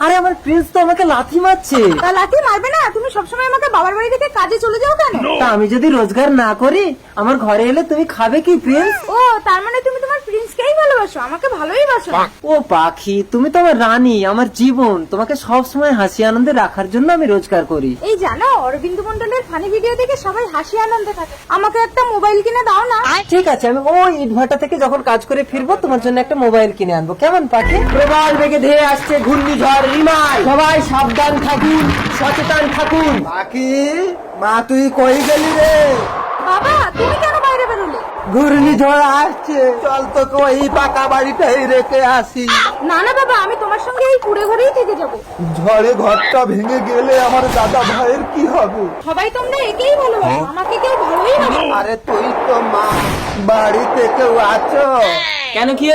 আরে আমার প্রিন্স তো আমাকে লাথি মারছে। তা লাথি মারবে না? তুমি সবসময় আমাকে বাবার বাড়ি থেকে কাজে চলে যাও কেন? তা আমি যদি রোজগার না করি আমার ঘরে এলে তুমি খাবে কি প্রিন্স? ও তার মানে তুমি তোমার প্রিন্সকেই ভালোবাসো, আমাকে ভালোই বাসো না। ও পাখি, তুমি তো আমার রানী, আমার জীবন। তোমাকে সব সময় হাসি আনন্দে রাখার জন্য আমি রোজগার করি। এই জানো, অরবিন্দ মন্ডলের ফানি ভিডিও দেখে সবাই হাসি আনন্দে থাকে। আমাকে একটা মোবাইল কিনে দাও না। ঠিক আছে, আমি ওই ইটভাটা থেকে যখন কাজ করে ফিরবো তোমার জন্য একটা মোবাইল কিনে আনবো। কেমন পাখি? প্রবল বেগে ধেয়ে আসছে ঘূর্ণিঝড় রিমাই। সবাই সাবধান থাকুন, সচেতন থাকুন। পাখি, মা তুই কই গেলি রে? বাবা তুমি কেন বাইরে বেরোলে? ঘূর্ণিঝড় আসছে, চল তোকে ওই পাকা বাড়িটাই রেখে আসি। না না বাবা, আমি তোমার সঙ্গে এই কুড়ে ঘরেই থেকে যাবো। ঝড়ে ঘরটা ভেঙে গেলে আমার দাদা ভাইয়ের কি হবে? সবাই তোমরা একেই ভালোবাসো, আমাকে কেউ ভালোই বাসো। আরে তুই তো মা, বাড়িতে কেউ আছো? কেন কি